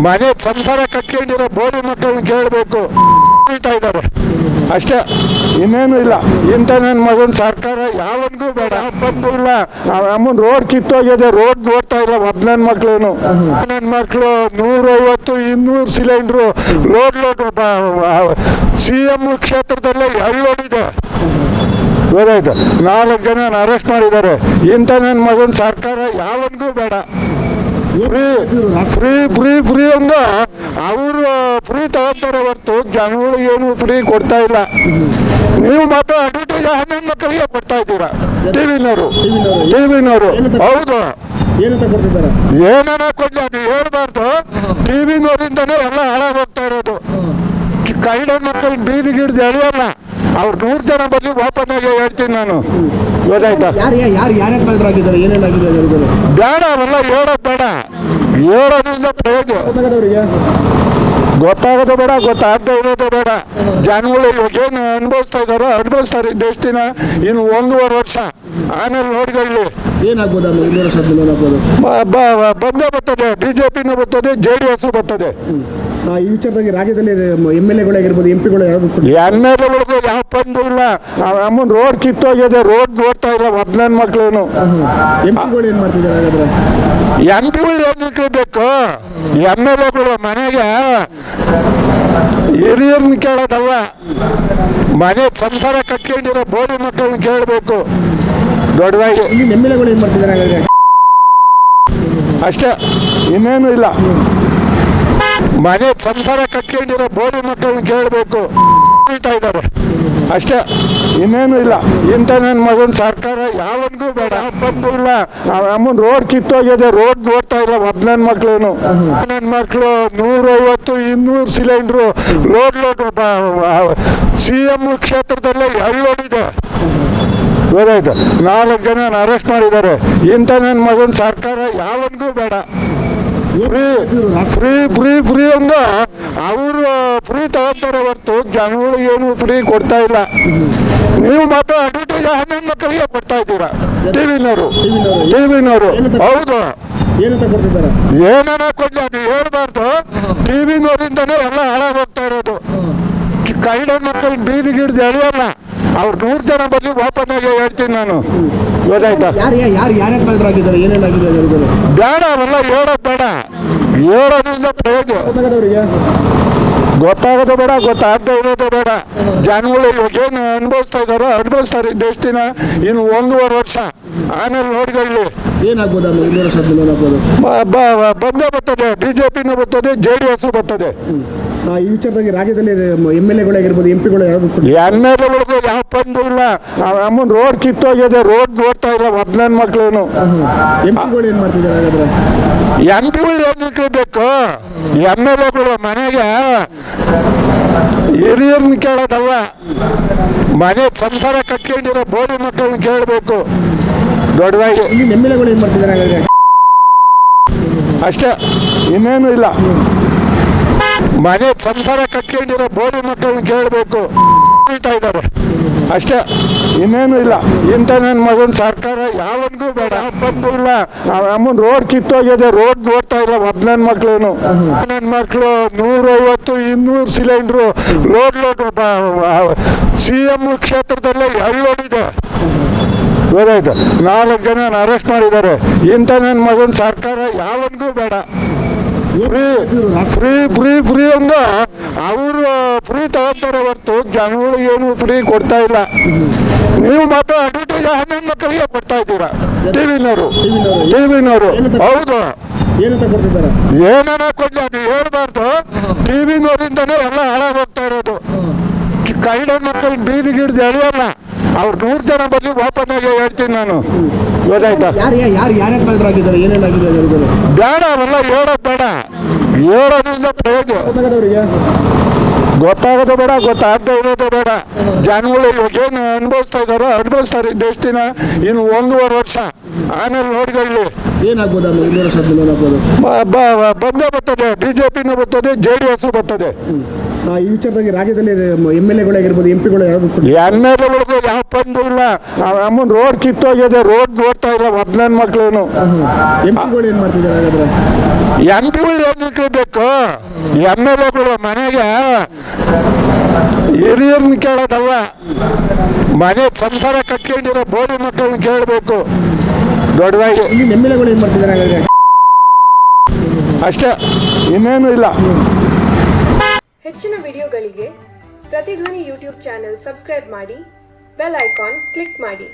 ಮನೆ ಸಂಸಾರ ಕಟ್ಕೊಂಡಿರೋ ಬೋಡಿ ಮಕ್ಕಳನ್ನ ಕೇಳಬೇಕು ಹೇಳ್ತಾ ಇದ್ದಾರೆ ಅಷ್ಟೇ, ಇನ್ನೇನು ಇಲ್ಲ. ಇಂಥ ನನ್ನ ಮಗನ ಸರ್ಕಾರ ಯಾವನ್ಗೂ ಬೇಡ, ಬಂದು ಇಲ್ಲ. ಅಮ್ಮನ ರೋಡ್ ಕಿತ್ತೋಗಿದೆ, ರೋಡ್ ನೋಡ್ತಾ ಇಲ್ಲ. ನನ್ನ ಮಕ್ಕಳು ನನ್ನ ಮಕ್ಕಳು 150 200 ಸಿಲಿಂಡ್ರು ಲೋಡ್ CM ಕ್ಷೇತ್ರದಲ್ಲೇ ಹಳ್ಳೋಡಿದೆ. ಗೊತ್ತಾಯ್ತು, 4 ಜನ ಅರೆಸ್ಟ್ ಮಾಡಿದ್ದಾರೆ. ಇಂಥ ನನ್ನ ಮಗನ ಸರ್ಕಾರ ಯಾವನ್ಗೂ ಬೇಡ. ಫ್ರೀ ಫ್ರೀ ಫ್ರೀ ಫ್ರೀ ಅಂದ ಅವರು ಫ್ರೀ ತಗೋತಾರೆ ಹೊರತು ಜನಗಳಿಗೆ ಏನು ಫ್ರೀ ಕೊಡ್ತಾ ಇಲ್ಲ. ನೀವು ಮಾತ್ರ ಅಡ್ವರ್ಟೈಸ್ ನನ್ನ ಮಕ್ಕಳಿಗೆ ಕೊಡ್ತಾ ಇದ್ದೀರಾ. ಟಿವಿನವರು ಹೌದು, ಏನಾರ ಕೊಡ್ಲಿ ಅದು ಹೇಳ್ಬಾರ್ದು. ಟಿವಿನವರಿಂದನೇ ಎಲ್ಲ ಹಾಳಾಗೋಗ್ತಾ ಇರೋದು. ಕೈಡ ಮಕ್ಕಳು ಬೀದಿಗೆ ಹಿಡ್ದು ಎಳೆಯಲ್ಲ. ಅವ್ರು 100 ಜನ ಬದಲು ಓಪನ್ ಆಗಿ ಹೇಳ್ತೀನಿ ನಾನು. ಗೊತ್ತಾಯ್ತಾ? ಬೇಡ, ಅವೆಲ್ಲ ಹೇಳೋದು ಬೇಡ. ಹೇಳೋದ್ರಿಂದ ಪ್ರಯೋಜನ ಗೊತ್ತಾಗೋದು ಬೇಡ, ಗೊತ್ತಾಗದೆ ಇರೋದು ಬೇಡ. ಜನಗಳು ಇವಾಗ ಏನು ಅನುಭವಿಸ್ತಾ ಅನುಭವಿಸ್ತಾರೆ ಇಷ್ಟು ದಿನ. ಇನ್ನು 1.5 ವರ್ಷ ಆಮೇಲೆ ನೋಡ್ಕೊಳ್ಳಿ ಏನಾಗ್ಬೋದು. ಬಂದೇ ಬರ್ತದೆ, BJPನೂ ಬರ್ತದೆ, JDS ಬರ್ತದೆ. ಈ ವಿಚಾರವಾಗಿ ರಾಜ್ಯದಲ್ಲಿ MLAಗಳಾಗಿರ್ಬೋದು, MP ಗಳು ಯಾವುದು MLAಗಳಿಗೂ ಯಾವ ಬಂದು ಇಲ್ಲ. ಅಮ್ಮನ ರೋಡ್ ಕಿತ್ತೋಗಿದೆ, ರೋಡ್ ನೋಡ್ತಾ ಇಲ್ಲ. ನನ್ನ ಮಕ್ಕಳು MP ಗಳು ಏನು ಮಾಡ್ತಿದ್ದಾರೆ ಹಾಗಾದ್ರೆ? MP ಗಳು ಏನು ನಿಂತ್ಕೋಬೇಕು? MLAಗಳು ಮನೆಗೆ ಹಿರಿಯರನ್ನ ಕೇಳೋದಲ್ಲ, ಮನೆ ಸಂಸಾರ ಕಟ್ಕೊಂಡಿರೋ ಬೋಡಿ ಮಕ್ಕಳನ್ನ ಕೇಳಬೇಕು ದೊಡ್ಡದಾಗಿ. MLAಗಳು ಏನು ಮಾಡ್ತಿದ್ದಾರೆ ಹಾಗಾದ್ರೆ? ಅಷ್ಟೇ, ಇನ್ನೇನು ಇಲ್ಲ. ಮನೆ ಸಂಸಾರ ಕಟ್ಕೊಂಡಿರೋ ಬೋಡಿ ಮಕ್ಕಳನ್ನ ಕೇಳಬೇಕು ಹೇಳ್ತಾ ಇದ್ದಾರೆ ಅಷ್ಟೇ, ಇನ್ನೇನು ಇಲ್ಲ. ಇಂಥ ನನ್ನ ಮಗನ ಸರ್ಕಾರ ಯಾವನ್ಗೂ ಬೇಡ, ಬಂದು ಇಲ್ಲ. ಅಮ್ಮನ ರೋಡ್ ಕಿತ್ತೋಗಿದೆ, ರೋಡ್ ನೋಡ್ತಾ ಇಲ್ಲ. ನನ್ನ ಮಕ್ಕಳು 150 200 ಸಿಲಿಂಡ್ರು ಲೋಡ್ CM ಕ್ಷೇತ್ರದಲ್ಲೇ ಹಳ್ಳೋಡಿದೆ. ಗೊತ್ತಾಯ್ತು, 4 ಜನ ಅರೆಸ್ಟ್ ಮಾಡಿದ್ದಾರೆ. ಇಂಥ ನನ್ನ ಮಗನ ಸರ್ಕಾರ ಯಾವನ್ಗೂ ಬೇಡ. ಫ್ರೀ ಫ್ರೀ ಫ್ರೀ ಫ್ರೀ ಅಂದ ಅವರು ಫ್ರೀ ತಗೋತಾರೆ ಹೊರತು ಜನಗಳಿಗೆ ಏನು ಫ್ರೀ ಕೊಡ್ತಾ ಇಲ್ಲ. ನೀವು ಮಾತ್ರ ಅಡ್ವರ್ಟೈಸ್ ನನ್ನ ಮಕ್ಕಳಿಗೆ ಕೊಡ್ತಾ ಇದ್ದೀರಾ. ಟಿವಿನವರು ಹೌದು, ಏನಾರ ಕೊಡ್ಲಿ ಅದು ಹೇಳ್ಬಾರ್ದು. ಟಿವಿನವರಿಂದನೇ ಎಲ್ಲ ಹಾಳಾಗೋಗ್ತಾ ಇರೋದು. ಕೈಡ ಮಕ್ಕಳು ಬೀದಿಗೆ ಹಿಡ್ದು ಎಳೆಯಲ್ಲ. ಅವ್ರು 100 ಜನ ಬದಲು ಓಪನ್ ಆಗಿ ಹೇಳ್ತೀನಿ ನಾನು. ಗೊತ್ತಾಯ್ತಾ? ಬೇಡ, ಅವೆಲ್ಲ ಹೇಳೋದು ಬೇಡ. ಹೇಳೋದ್ರಿಂದ ಪ್ರಯೋಜನ ಗೊತ್ತಾಗೋದು ಬೇಡ, ಗೊತ್ತಾಗದೆ ಇರೋದು ಬೇಡ. ಜನಗಳು ಇವಾಗ ಏನು ಅನುಭವಿಸ್ತಾ ಅನುಭವಿಸ್ತಾರೆ ಇಷ್ಟು ದಿನ. ಇನ್ನು 1.5 ವರ್ಷ ಆಮೇಲೆ ನೋಡ್ಕೊಳ್ಳಿ ಏನಾಗ್ಬೋದು. ಬಂದೇ ಬರ್ತದೆ, BJPನೂ ಬರ್ತದೆ, JDS ಬರ್ತದೆ. ಈ ವಿಚಾರವಾಗಿ ರಾಜ್ಯದಲ್ಲಿ MLAಗಳಾಗಿರ್ಬೋದು, MP ಗಳು ಯಾವುದು MLAಗಳಿಗೂ ಯಾವ ಬಂದು ಇಲ್ಲ. ಅಮ್ಮನ ರೋಡ್ ಕಿತ್ತೋಗಿದೆ, ರೋಡ್ ನೋಡ್ತಾ ಇಲ್ಲ. ನನ್ನ ಮಕ್ಕಳು MP ಗಳು ಏನು ಮಾಡ್ತಿದ್ದಾರೆ ಹಾಗಾದ್ರೆ? MP ಗಳು ಏನು ನಿಂತ್ಕೋಬೇಕು? MLAಗಳು ಮನೆಗೆ ಹಿರಿಯರನ್ನ ಕೇಳೋದಲ್ಲ, ಮನೆ ಸಂಸಾರ ಕಟ್ಕೊಂಡಿರೋ ಬೋಡಿ ಮಕ್ಕಳನ್ನ ಕೇಳಬೇಕು ದೊಡ್ಡದಾಗಿ. MLAಗಳು ಏನು ಮಾಡ್ತಿದ್ದಾರೆ ಹಾಗಾದ್ರೆ? ಅಷ್ಟೇ, ಇನ್ನೇನು ಇಲ್ಲ. ಮನೆ ಸಂಸಾರ ಕಟ್ಕೊಂಡಿರೋ ಬೋಡಿ ಮಕ್ಕಳನ್ನ ಕೇಳಬೇಕು ಹೇಳ್ತಾ ಇದ್ದಾರೆ ಅಷ್ಟೇ, ಇನ್ನೇನು ಇಲ್ಲ. ಇಂಥ ನನ್ನ ಮಗನ ಸರ್ಕಾರ ಯಾವನ್ಗೂ ಬೇಡ, ಬಂದು ಇಲ್ಲ. ಅಮ್ಮನ ರೋಡ್ ಕಿತ್ತೋಗಿದೆ, ರೋಡ್ ನೋಡ್ತಾ ಇಲ್ಲ. ನನ್ನ ಮಕ್ಕಳು 150 200 ಸಿಲಿಂಡ್ರು ಲೋಡ್ CM ಕ್ಷೇತ್ರದಲ್ಲೇ ಹಳ್ಳೋಡಿದೆ. ಗೊತ್ತಾಯ್ತು, 4 ಜನ ಅರೆಸ್ಟ್ ಮಾಡಿದ್ದಾರೆ. ಇಂಥ ನನ್ನ ಮಗನ ಸರ್ಕಾರ ಯಾವನ್ಗೂ ಬೇಡ. ಫ್ರೀ ಫ್ರೀ ಫ್ರೀ ಫ್ರೀ ಅಂದ ಅವರು ಫ್ರೀ ತಗೋತಾರೆ ಹೊರತು ಜನಗಳಿಗೆ ಏನು ಫ್ರೀ ಕೊಡ್ತಾ ಇಲ್ಲ. ನೀವು ಮಾತ್ರ ಅಡ್ವರ್ಟೈಸ್ ನನ್ನ ಮಕ್ಕಳಿಗೆ ಕೊಡ್ತಾ ಇದ್ದೀರಾ. ಟಿವಿನವರು ಹೌದು, ಏನಾರ ಕೊಡ್ಲಿ ಅದು ಹೇಳ್ಬಾರ್ದು. ಟಿವಿನವರಿಂದನೇ ಎಲ್ಲ ಹಾಳಾಗೋಗ್ತಾ ಇರೋದು. ಕೈಡ ಮಕ್ಕಳು ಬೀದಿಗೆ ಹಿಡ್ದು ಎಳೆಯಲ್ಲ. ಅವ್ರು 100 ಜನ ಬದಲು ಓಪನ್ ಆಗಿ ಹೇಳ್ತೀನಿ ನಾನು. ಗೊತ್ತಾಯ್ತಾ? ಬೇಡ, ಅವೆಲ್ಲ ಹೇಳೋದು ಬೇಡ. ಹೇಳೋದ್ರಿಂದ ಪ್ರಯೋಜನ ಗೊತ್ತಾಗೋದು ಬೇಡ, ಗೊತ್ತಾಗದೆ ಇರೋದು ಬೇಡ. ಜನಗಳು ಇವಾಗ ಏನು ಅನುಭವಿಸ್ತಾ ಅನುಭವಿಸ್ತಾರೆ ಇಷ್ಟು ದಿನ. ಇನ್ನು 1.5 ವರ್ಷ ಆಮೇಲೆ ನೋಡ್ಕೊಳ್ಳಿ ಏನಾಗ್ಬೋದು. ಬಂದೇ ಬರ್ತದೆ, BJPನೂ ಬರ್ತದೆ, JDS ಬರ್ತದೆ. ಈ ವಿಚಾರವಾಗಿ ರಾಜ್ಯದಲ್ಲಿ MLA-ಗಳಾಗಿರ್ಬೋದು MP-ಗಳು ಯಾವುದು ಎಮ್ಮೆಲ್ಲೆಗಳಿಗೂ ಯಾವ ಬಂದು ಇಲ್ಲ ಅಮ್ಮನ ರೋಡ್ ಕಿತ್ತೋಗಿದೆ, ರೋಡ್ ನೋಡ್ತಾ ಇಲ್ಲ ಮೊದ್ಲನ ಮಕ್ಳೇನು. MP-ಗಳು ಏನು ಮಾಡ್ತಿದ್ದಾರೆ ಹಾಗಾದ್ರೆ? ಎಂಪಿಗಳು ಏನಕ್ಕೆ ಬೇಕು? ಎಮ್ಮೆಲ್ಲೆಗಳು ಮನೆಗೆ ಹಿರಿಯರನ್ನ ಕೇಳೋದಲ್ಲ, ಮನೆ ಸಂಸಾರ ಕಟ್ಕೊಂಡಿರೋ ಬೋಡಿ ಮಕ್ಕಳನ್ನ ಕೇಳಬೇಕು ದೊಡ್ಡದಾಗಿ. ಇಲ್ಲಿ MLA-ಗಳು ಏನು ಮಾಡ್ತಿದ್ದಾರೆ ಹಾಗಾದ್ರೆ? ಅಷ್ಟೇ, ಇನ್ನೇನು ಇಲ್ಲ. ಹೆಚ್ಚಿನ ವಿಡಿಯೋಗಳಿಗೆ ಪ್ರತಿಧ್ವನಿ ಯೂಟ್ಯೂಬ್ ಚಾನೆಲ್ ಸಬ್ಸ್ಕ್ರೈಬ್ ಮಾಡಿ, ಬೆಲ್ ಐಕಾನ್ ಕ್ಲಿಕ್ ಮಾಡಿ.